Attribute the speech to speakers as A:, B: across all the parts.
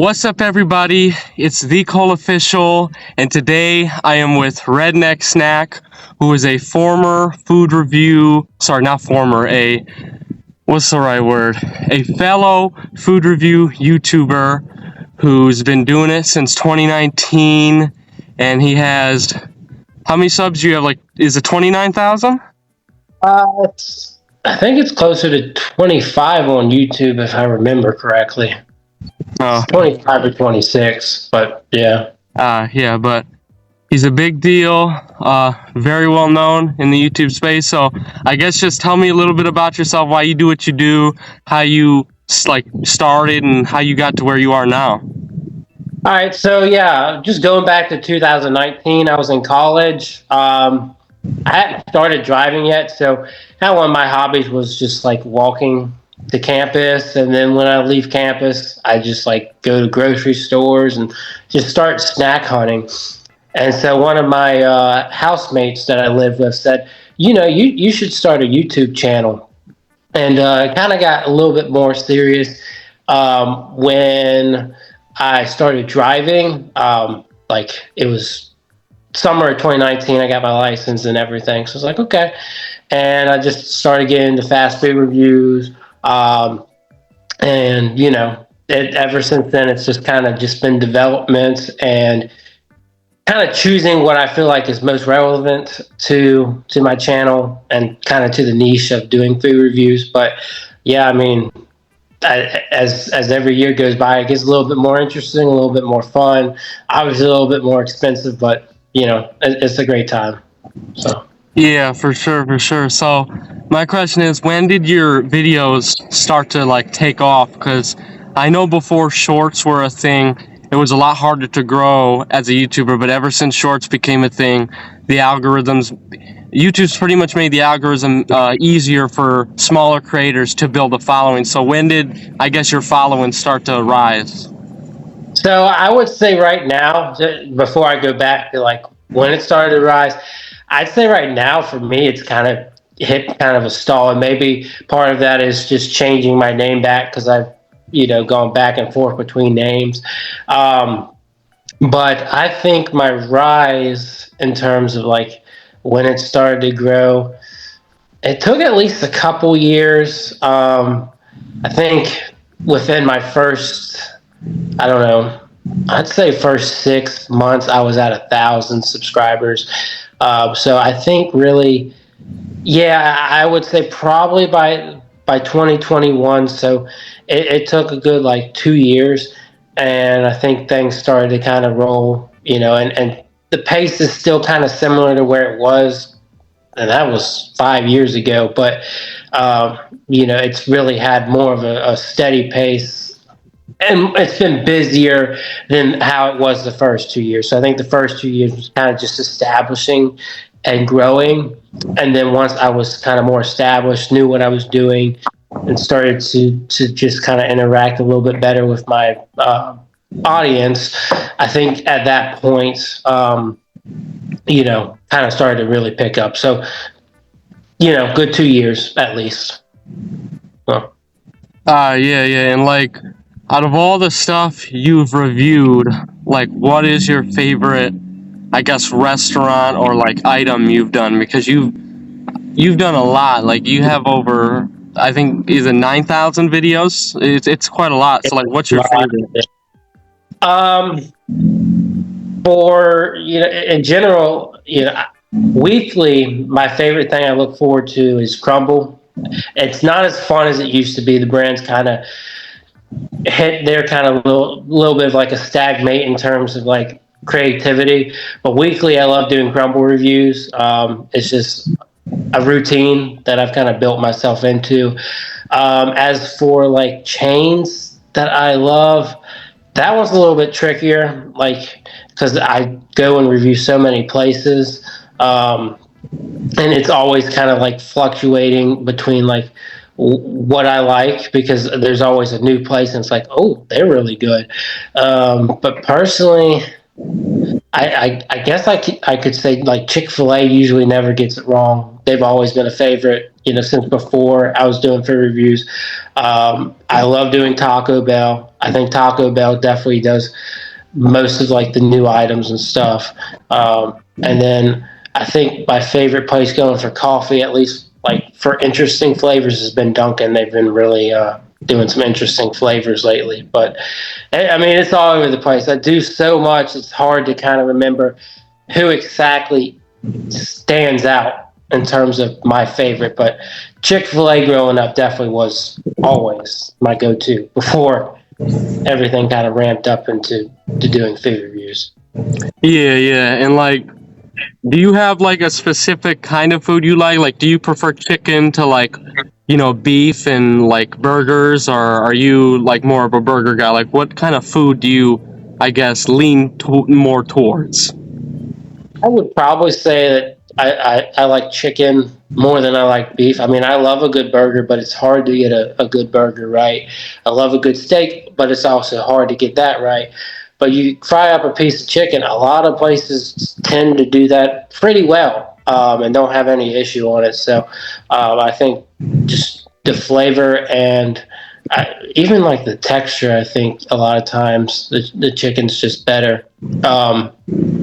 A: What's up, everybody? It's the Cole Official, and today I am with rednecksnack, who is a former food review, what's the right word? A fellow food review YouTuber who's been doing it since 2019, and he has, how many subs do you have? Like, is it 29,000?
B: I think it's closer to 25 on YouTube, if I remember correctly. It's 25 or 26, but yeah.
A: Yeah, but he's a big deal, very well known in the YouTube space. So I guess just tell me a little bit about yourself, why you do what you do, how you started, and how you got to where you are now.
B: All right, so yeah, just going back to 2019, I was in college. I hadn't started driving yet, so kind of one of my hobbies was just like walking to campus, and then when I leave campus, I just like go to grocery stores and just start snack hunting. And so one of my housemates that I lived with said, you should start a YouTube channel. And kind of got a little bit more serious when I started driving. Like it was summer of 2019, I got my license and everything. So I was like, okay. And I just started getting into fast food reviews. And ever since then, it's just kind of just been development and kind of choosing what I feel like is most relevant to my channel and kind of to the niche of doing food reviews. But yeah, I mean, as every year goes by, it gets a little bit more interesting, a little bit more fun, obviously a little bit more expensive, but it's a great time. So.
A: Yeah, for sure. So my question is, when did your videos start to take off? Because I know before shorts were a thing, it was a lot harder to grow as a YouTuber, but ever since shorts became a thing, YouTube's pretty much made the algorithm easier for smaller creators to build a following. So when did, I guess, your following start to rise?
B: So I would say right now, before I go back to when it started to rise, I'd say right now for me, it's kind of hit kind of a stall, and maybe part of that is just changing my name back because I've gone back and forth between names. But I think my rise in terms of when it started to grow, it took at least a couple years. I think within my first, I don't know, I'd say first 6 months, I was at 1,000 subscribers. So I think really, yeah, I would say probably by 2021. So it took a good 2 years, and I think things started to kind of roll, and the pace is still kind of similar to where it was, and that was 5 years ago. But it's really had more of a steady pace. And it's been busier than how it was the first 2 years. So I think the first 2 years was kind of just establishing and growing. And then once I was kind of more established, knew what I was doing, and started to just kind of interact a little bit better with my audience, I think at that point, kind of started to really pick up. So, good 2 years at least.
A: Yeah. And out of all the stuff you've reviewed, what is your favorite, I guess, restaurant or item you've done? Because you've done a lot. You have over, I think, is it 9,000 videos? It's quite a lot. So what's your favorite?
B: For in general, weekly, my favorite thing I look forward to is crumble. It's not as fun as it used to be. The brand's kind of hit their kind of little bit of a stagnate in terms of creativity. But weekly, I love doing crumble reviews. It's just a routine that I've kind of built myself into. As for chains that I love, that one's a little bit trickier, because I go and review so many places, and it's always kind of fluctuating between what I like, because there's always a new place and it's oh, they're really good. But personally, I guess I could say like Chick-fil-A usually never gets it wrong. They've always been a favorite, since before I was doing food reviews. I love doing Taco Bell. I think Taco Bell definitely does most of like the new items and stuff. And then I think my favorite place going for coffee, at least like for interesting flavors, has been Dunkin'. They've been really doing some interesting flavors lately. But I mean, it's all over the place. I do so much; it's hard to kind of remember who exactly stands out in terms of my favorite. But Chick-fil-A growing up definitely was always my go-to before everything kind of ramped up into doing food reviews.
A: Yeah, yeah, and like, do you have like a specific kind of food you like? Like, do you prefer chicken to like, beef and like burgers, or are you like more of a burger guy? Like, what kind of food do you, I guess, lean more towards?
B: I would probably say that I like chicken more than I like beef. I mean, I love a good burger, but it's hard to get a good burger right. I love a good steak, but it's also hard to get that right. But you fry up a piece of chicken, a lot of places tend to do that pretty well, and don't have any issue on it. So I think just the flavor and even like the texture, I think a lot of times the chicken's just better.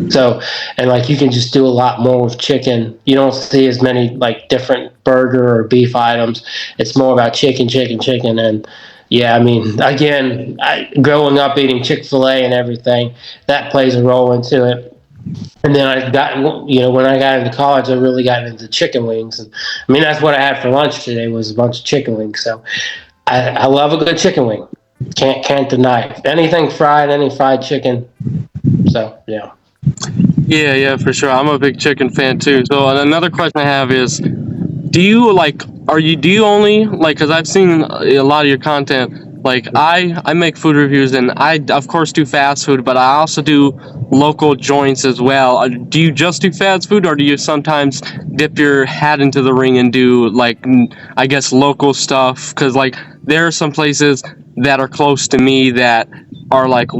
B: So, and like you can just do a lot more with chicken. You don't see as many like different burger or beef items. It's more about chicken, chicken, chicken. And yeah, I mean, again, growing up eating Chick-fil-A and everything, that plays a role into it. And then I got, when I got into college, I really got into chicken wings. And I mean, that's what I had for lunch today was a bunch of chicken wings. So I love a good chicken wing. Can't deny it. Anything fried, any fried chicken. So yeah.
A: Yeah, yeah, for sure. I'm a big chicken fan too. So another question I have is, do you like? Do you only like? Because I've seen a lot of your content. Like I make food reviews, and I of course do fast food, but I also do local joints as well. Do you just do fast food, or do you sometimes dip your hat into the ring and do like I guess local stuff? Because like there are some places that are close to me that are like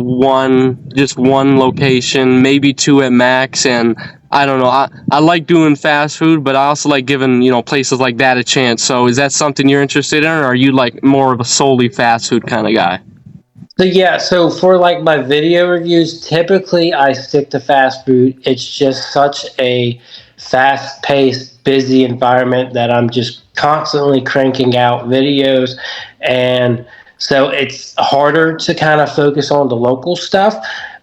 A: just one location, maybe two at max, and I don't know. I like doing fast food, but I also like giving, places like that a chance. So is that something you're interested in, or are you like more of a solely fast food kind of guy?
B: So yeah, so for like my video reviews, typically I stick to fast food. It's just such a fast-paced, busy environment that I'm just constantly cranking out videos, and so it's harder to kind of focus on the local stuff.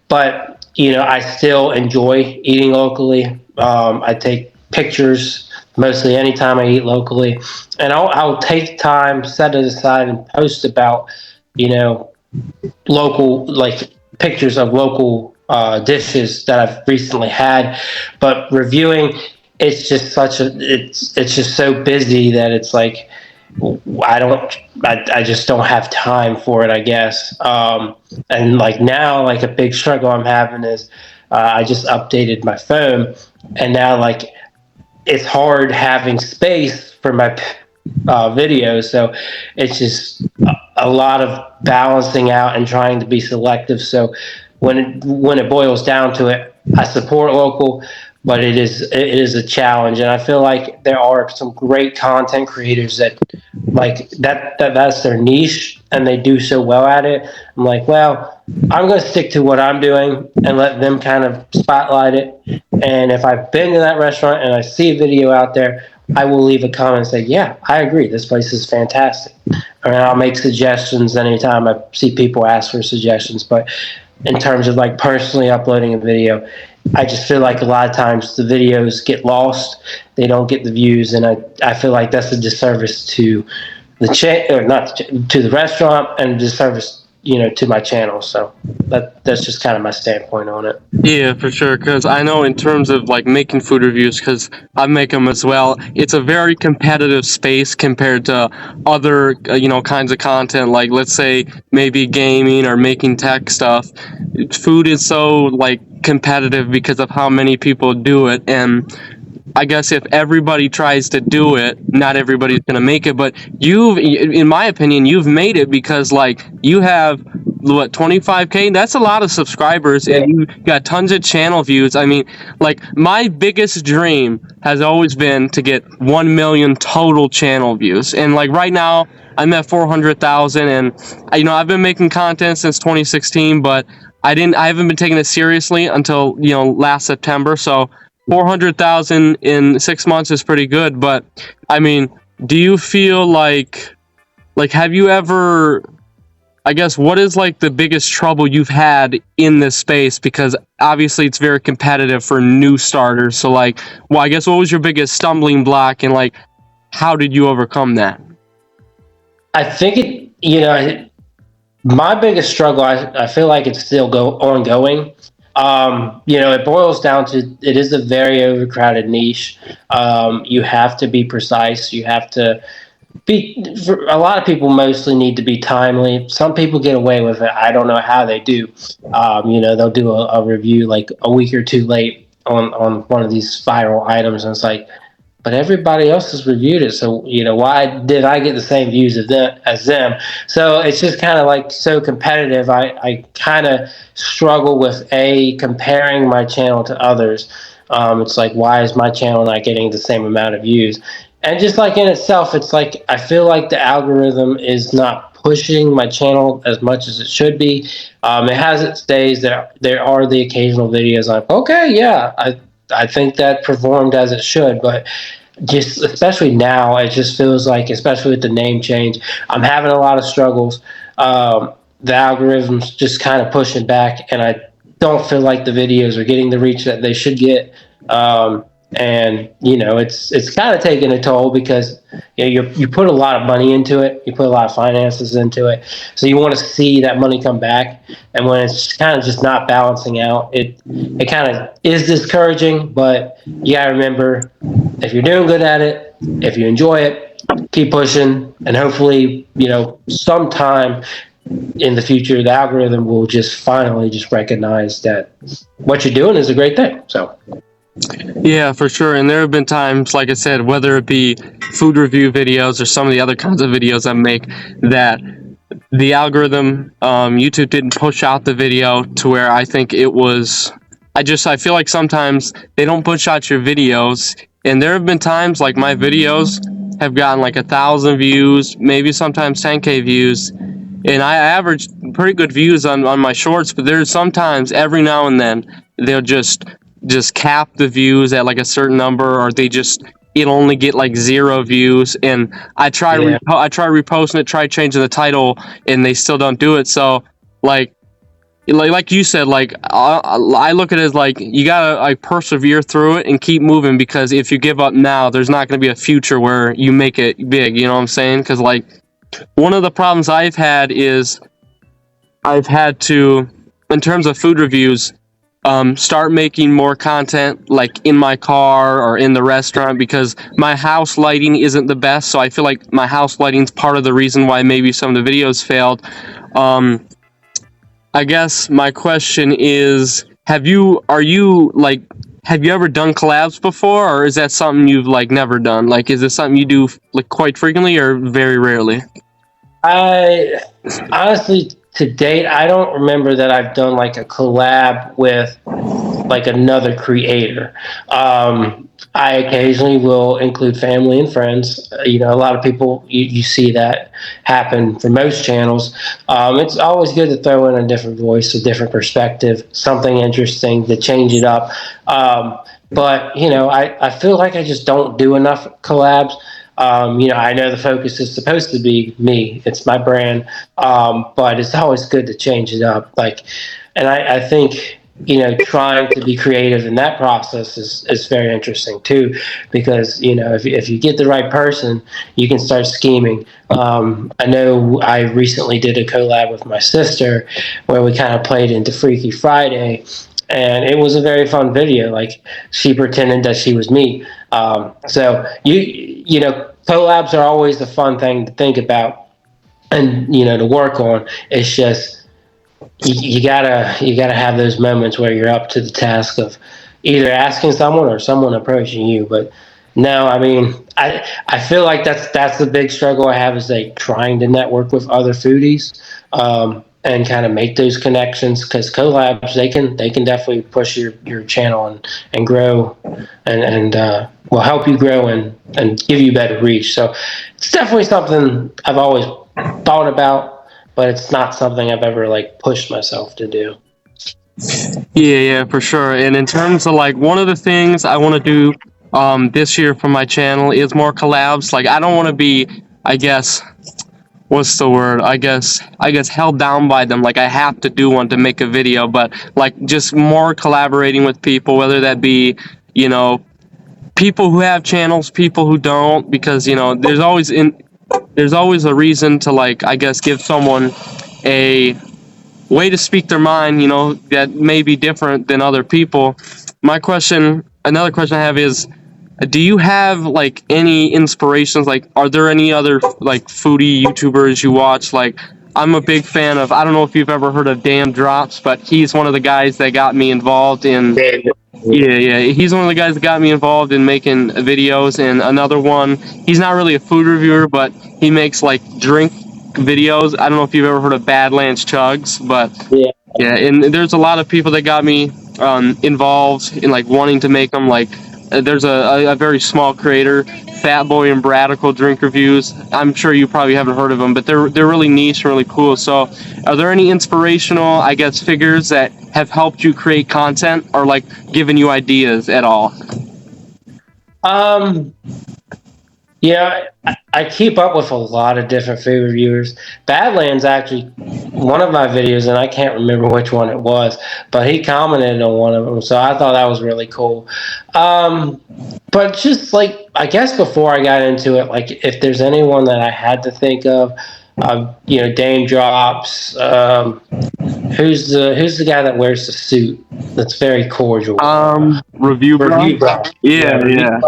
B: But I still enjoy eating locally. I take pictures mostly anytime I eat locally, and I'll take time, set it aside, and post about local like pictures of local dishes that I've recently had. But reviewing, it's just it's just so busy that it's like I just don't have time for it, I guess. And like now, like a big struggle I'm having is I just updated my phone, and now like it's hard having space for my videos. So it's just a lot of balancing out and trying to be selective. So when it boils down to it, I support local, but it is a challenge, and I feel like there are some great content creators that like that's their niche and they do so well at it. I'm like, well, I'm going to stick to what I'm doing and let them kind of spotlight it. And if I've been to that restaurant and I see a video out there, I will leave a comment and say, yeah, I agree, this place is fantastic. And I'll make suggestions anytime I see people ask for suggestions. But in terms of like personally uploading a video, I just feel like a lot of times the videos get lost, they don't get the views, and I feel like that's a disservice to the or not to the restaurant, and a disservice to my channel. So that's just kind of my standpoint on it.
A: Yeah, for sure. Because I know in terms of like making food reviews, because I make them as well, it's a very competitive space compared to other, kinds of content. Like let's say maybe gaming or making tech stuff. Food is so like competitive because of how many people do it, and I guess if everybody tries to do it, not everybody's going to make it. But in my opinion, you've made it because like you have what 25K. That's a lot of subscribers,
B: Yeah.
A: and you got tons of channel views. I mean, like my biggest dream has always been to get 1 million total channel views, and like right now I'm at 400,000, and I've been making content since 2016, but I haven't been taking it seriously until last September. So 400,000 in 6 months is pretty good, but I mean, do you feel like have you ever, I guess, what is like the biggest trouble you've had in this space? Because obviously it's very competitive for new starters. So like, well, I guess what was your biggest stumbling block, and like, how did you overcome that?
B: I think my biggest struggle, I feel like it's still ongoing. It boils down to it is a very overcrowded niche. You have to be precise. You have to for a lot of people mostly need to be timely. Some people get away with it. I don't know how they do. They'll do a review like a week or two late on one of these viral items, and it's like, but everybody else has reviewed it, so why did I get the same views as them? So it's just kind of like so competitive. I kind of struggle with comparing my channel to others. It's like, why is my channel not getting the same amount of views? And just like in itself, it's like I feel like the algorithm is not pushing my channel as much as it should be. It has its days. There are the occasional videos like, okay, yeah, I think that performed as it should, but just especially now, it just feels like, especially with the name change, I'm having a lot of struggles. The algorithm's just kind of pushing back, and I don't feel like the videos are getting the reach that they should get. And it's kind of taking a toll because you put a lot of money into it, you put a lot of finances into it, so you want to see that money come back. And when it's kind of just not balancing out, it kind of is discouraging. But you gotta remember, if you're doing good at it, if you enjoy it, keep pushing, and hopefully sometime in the future the algorithm will just finally just recognize that what you're doing is a great thing. So
A: Yeah, for sure. And there have been times, like I said, whether it be food review videos or some of the other kinds of videos I make, that the algorithm, YouTube didn't push out the video to where I think it was. I feel like sometimes they don't push out your videos, and there have been times like my videos have gotten like 1,000 views, maybe sometimes 10K views, and I average pretty good views on my shorts. But there's sometimes every now and then they'll just cap the views at like a certain number, or it'll only get like 0 views, and I try reposting it, try changing the title, and they still don't do it. So like you said, like I look at it as like you gotta like persevere through it and keep moving, because if you give up now, there's not going to be a future where you make it big, you know what I'm saying? Because like one of the problems I've had is I've had to, in terms of food reviews, start making more content like in my car or in the restaurant, because my house lighting isn't the best. So I feel like my house lighting's part of the reason why maybe some of the videos failed. I guess my question is, have you ever done collabs before, or is that something you've like never done? Like, is this something you do like quite frequently or very rarely?
B: I honestly, to date, I don't remember that I've done like a collab with like another creator. I occasionally will include family and friends. A lot of people, you see that happen for most channels. It's always good to throw in a different voice, a different perspective, something interesting to change it up. But I feel like I just don't do enough collabs. I know the focus is supposed to be me. It's my brand. But it's always good to change it up. And I think, trying to be creative in that process is very interesting too, because, if you get the right person, you can start scheming. I know I recently did a collab with my sister where we kind of played into Freaky Friday, and it was a very fun video. Like, she pretended that she was me. So collabs are always a fun thing to think about and to work on. It's just you gotta have those moments where you're up to the task of either asking someone or someone approaching you. But no, I mean, I feel like that's the big struggle I have, is like trying to network with other foodies, and kind of make those connections, because collabs, they can definitely push your channel and grow, and will help you grow and give you better reach. So it's definitely something I've always thought about, but it's not something I've ever like pushed myself to do.
A: Yeah, for sure. And in terms of like one of the things I want to do this year for my channel is more collabs. Like I don't want to be, I guess, what's the word? I guess held down by them. Like I have to do one to make a video, but like just more collaborating with people, whether that be, you know, people who have channels, people who don't, because there's always a reason to, like, I guess, give someone a way to speak their mind, that may be different than other people. Another question I have is, do you have like any inspirations? Like, are there any other like foodie YouTubers you watch? Like, I'm a big fan of, I don't know if you've ever heard of Damn Drops, but he's one of the guys that got me involved in. Yeah. He's one of the guys that got me involved in making videos. And another one, he's not really a food reviewer, but he makes like drink videos. I don't know if you've ever heard of Badlands Chugs, but yeah. And there's a lot of people that got me involved in like wanting to make them. Like, there's a very small creator, Fat Boy and Bradical Drink Reviews. I'm sure you probably haven't heard of them, but they're really niche and really cool. So, are there any inspirational, I guess, figures that have helped you create content, or like given you ideas at all?
B: Yeah, I keep up with a lot of different food reviewers. Badlands actually, one of my videos, and I can't remember which one it was, but he commented on one of them, so I thought that was really cool. But just like, I guess before I got into it, like if there's anyone that I had to think of, Dame Drops. Who's the guy that wears the suit? That's very cordial.
A: Review Bro. Yeah.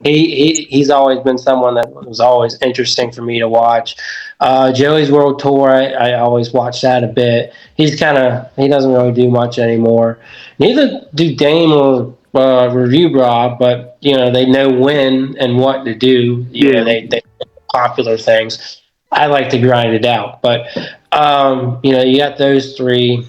B: He's always been someone that was always interesting for me to watch. Joey's World Tour, I always watch that a bit. He doesn't really do much anymore. Neither do Dame or Review Bra, but they know when and what to do. They popular things. I like to grind it out, but you got those three.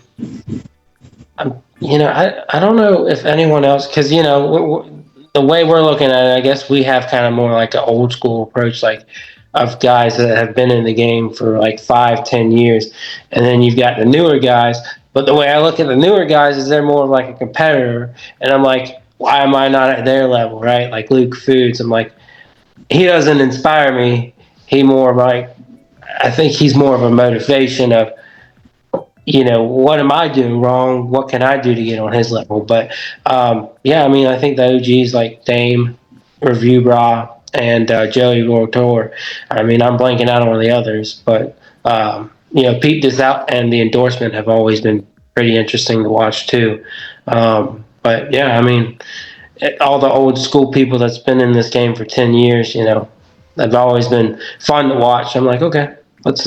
B: I don't know if anyone else, because the way we're looking at it, I guess we have kind of more like an old school approach, like of guys that have been in the game for like 5-10 years, and then you've got the newer guys. But the way I look at the newer guys is they're more like a competitor, and I'm like, why am I not at their level, right? Like Luke Foods, I'm like, he doesn't inspire me. I think he's more of a motivation of, what am I doing wrong? What can I do to get on his level? But I think the OGs like Dame, Review Bra, and Joey World Tour. I mean, I'm blanking out on the others, but Pete This Out and the Endorsement have always been pretty interesting to watch too. But yeah, I mean, all the old school people that's been in this game for 10 years, they've always been fun to watch. I'm like, okay, let's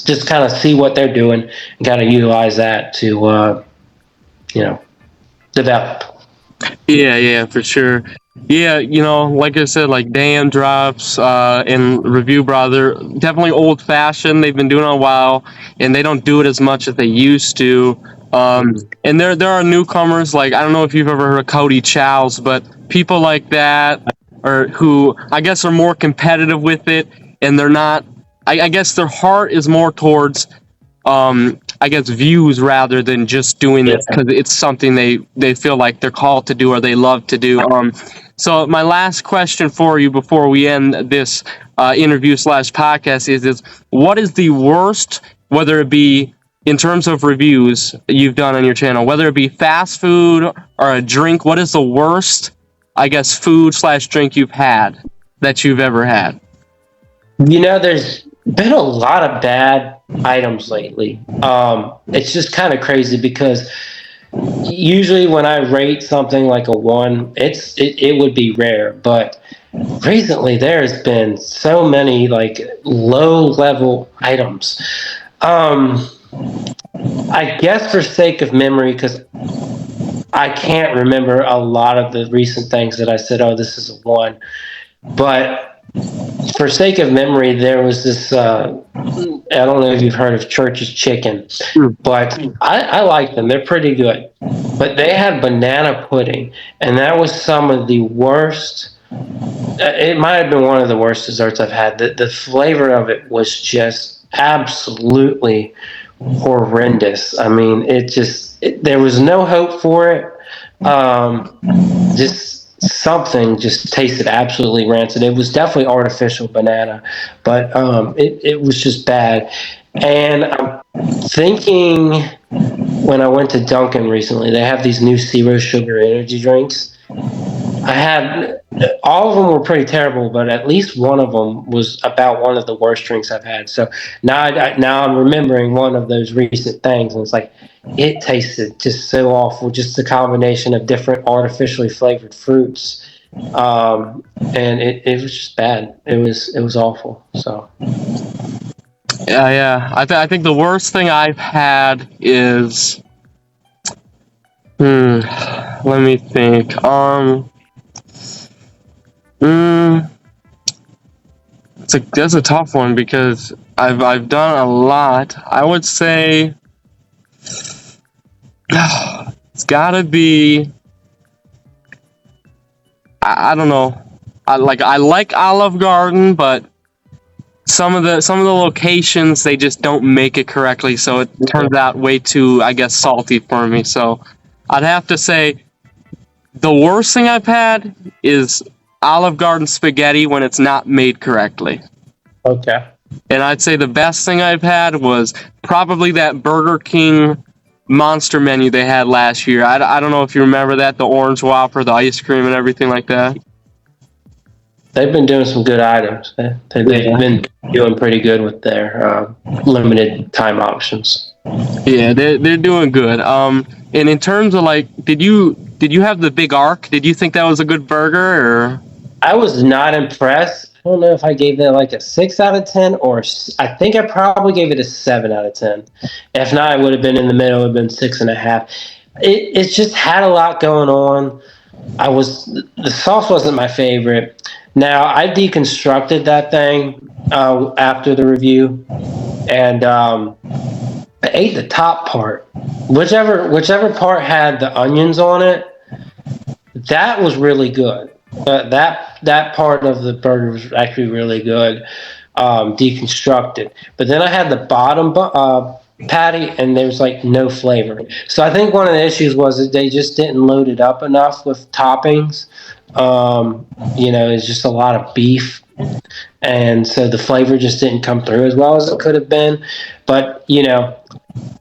B: just kind of see what they're doing and kind of utilize that to, develop.
A: Yeah, for sure. Yeah, like I said, like Dan Drops and Review Brother, definitely old fashioned. They've been doing it a while, and they don't do it as much as they used to. And there are newcomers, like, I don't know if you've ever heard of Cody Chow's, but people like that, or who I guess are more competitive with it, and they're not. I guess their heart is more towards, I guess, views rather than just doing this because it's something they feel like they're called to do or they love to do. So my last question for you before we end this interview/podcast is what is the worst, whether it be in terms of reviews you've done on your channel, whether it be fast food or a drink, what is the worst, I guess, food/drink you've had that you've ever had?
B: There's been a lot of bad items lately. It's just kind of crazy because usually when I rate something like a 1, it would be rare, but recently there's been so many like low level items. I guess for sake of memory, because I can't remember a lot of the recent things that I said, oh, this is a 1. But for sake of memory, there was this, I don't know if you've heard of Church's Chicken, but I like them. They're pretty good. But they had banana pudding, and that was some of the worst. It might have been one of the worst desserts I've had. The flavor of it was just absolutely horrendous. I mean, there was no hope for it. Just something just tasted absolutely rancid. It was definitely artificial banana, but it was just bad. And I'm thinking when I went to Dunkin' recently, they have these new zero sugar energy drinks. I had all of them were pretty terrible, but at least one of them was about one of the worst drinks I've had. So now I'm remembering one of those recent things, and it's like it tasted just so awful. Just the combination of different artificially flavored fruits, and it was just bad. It was awful. So
A: Yeah. I think the worst thing I've had is, let me think. That's a tough one because I've done a lot. I would say it's gotta be. I don't know. I like Olive Garden, but some of the locations, they just don't make it correctly, so it turns out way too, I guess, salty for me. So I'd have to say the worst thing I've had is Olive Garden spaghetti when it's not made correctly.
B: okay.
A: And I'd say the best thing I've had was probably that Burger King monster menu they had last year. I don't know if you remember that, the orange Whopper, the ice cream, and everything like that.
B: They've been doing some good items. They've been doing pretty good with their limited time options.
A: Yeah, they're doing good. And in terms of did you have the Big Arc? Did you think that was a good burger? Or
B: I was not impressed. I don't know if I gave that like a 6 out of 10, or I think I probably gave it a 7 out of 10. If not, it would have been in the middle. It would have been 6.5. It just had a lot going on. The sauce wasn't my favorite. Now I deconstructed that thing after the review, and I ate the top part. Whichever part had the onions on it, that was really good. That part of the burger was actually really good, deconstructed. But then I had the bottom patty, and there's like no flavor. So I think one of the issues was that they just didn't load it up enough with toppings. It's just a lot of beef, and so the flavor just didn't come through as well as it could have been. But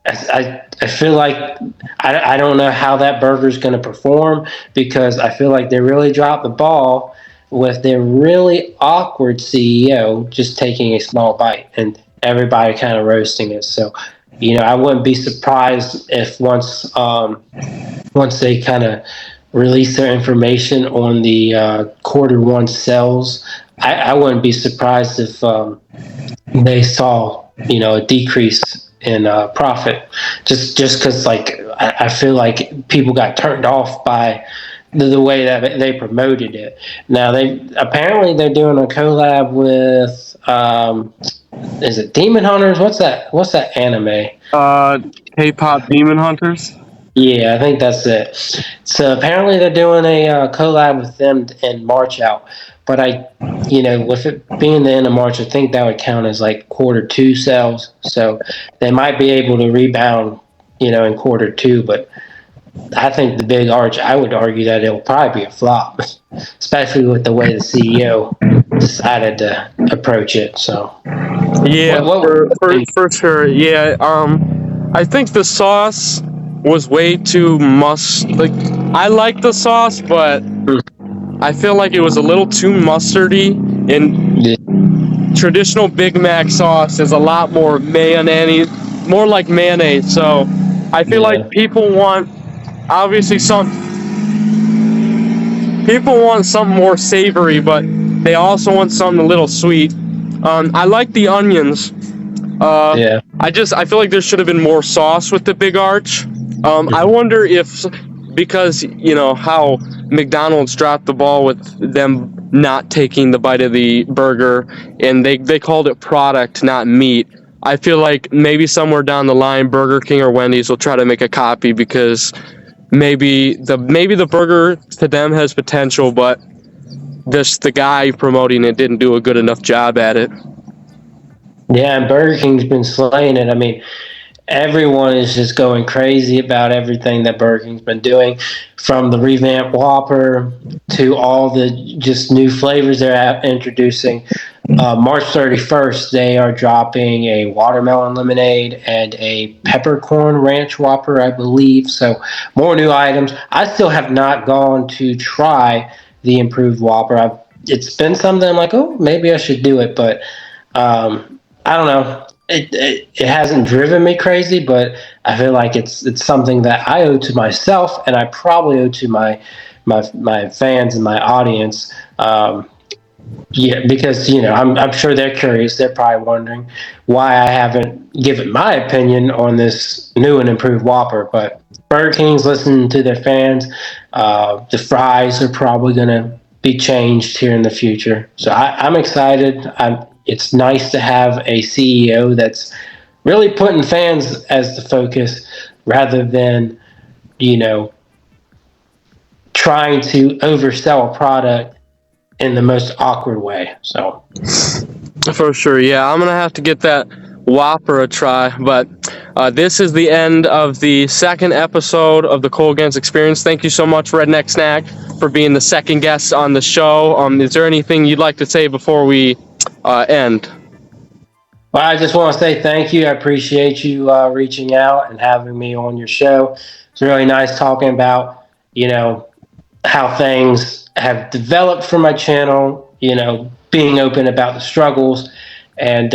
B: I feel like I don't know how that burger is going to perform, because I feel like they really dropped the ball with their really awkward CEO just taking a small bite and everybody kind of roasting it. So, I wouldn't be surprised if once they kind of release their information on the Q1 sales, I wouldn't be surprised if they saw a decrease in profit, just because I feel like people got turned off by the way that they promoted it. Now they're doing a collab with is it Demon Hunters? What's that anime?
A: K-pop Demon Hunters.
B: Yeah, I think that's it. So apparently they're doing a collab with them in March out. But with it being the end of March, I think that would count as like Q2 sales. So they might be able to rebound, in Q2. But I think the Big Arch, I would argue that it'll probably be a flop, especially with the way the CEO decided to approach it. So
A: yeah, for sure. Yeah, I think the sauce was way too I like the sauce, but I feel like it was a little too mustardy. And traditional Big Mac sauce is a lot more mayonnaise, more like mayonnaise. So I feel like people want something more savory, but they also want something a little sweet. I like the onions. I feel like there should have been more sauce with the Big Arch. I wonder if because you know how McDonald's dropped the ball with them not taking the bite of the burger, and they called it product, not meat. I feel like maybe somewhere down the line, Burger King or Wendy's will try to make a copy, because maybe the burger to them has potential, but the guy promoting it didn't do a good enough job at it.
B: Yeah, and Burger King's been slaying it. I mean, everyone is just going crazy about everything that Burger King's been doing, from the revamped Whopper to all the just new flavors they're introducing. March 31st, they are dropping a watermelon lemonade and a peppercorn ranch Whopper, I believe. So more new items. I still have not gone to try the improved Whopper. It's been something I'm like, oh, maybe I should do it, but I don't know. It hasn't driven me crazy, but I feel like it's something that I owe to myself, and I probably owe to my fans and my audience. Yeah, because I'm sure they're curious. They're probably wondering why I haven't given my opinion on this new and improved Whopper. But Burger King's listening to their fans. The fries are probably going to be changed here in the future, so I'm excited. It's nice to have a CEO that's really putting fans as the focus, rather than trying to oversell a product in the most awkward way. So
A: For sure, yeah, I'm gonna have to get that Whopper a try. But this is the end of the second episode of the Colgans Experience. Thank you so much, Redneck Snack, for being the second guest on the show. Is there anything you'd like to say before we end?
B: Well, I just want to say thank you. I appreciate you reaching out and having me on your show. It's really nice talking about how things have developed for my channel, being open about the struggles, and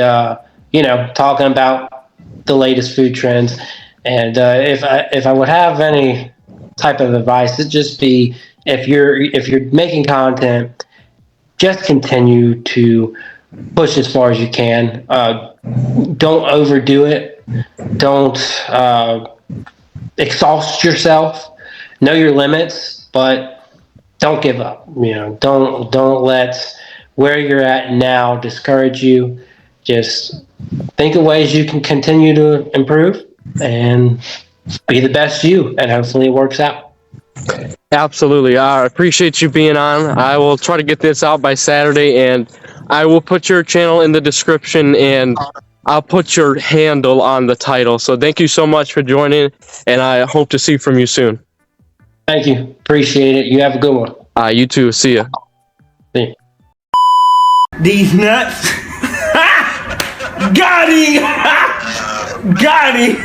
B: talking about the latest food trends. And if I would have any type of advice, it'd just be, if you're making content, just continue to push as far as you can. Don't overdo it. Don't exhaust yourself. Know your limits, but don't give up. Don't let where you're at now discourage you. Just think of ways you can continue to improve and be the best you, and hopefully it works out.
A: Absolutely. I appreciate you being on. I will try to get this out by Saturday, and I will put your channel in the description, and I'll put your handle on the title. So thank you so much for joining, and I hope to see from you soon.
B: Thank you. Appreciate it. You have a good one.
A: You too. See ya.
B: See ya.
C: These nuts. Got him. Got him.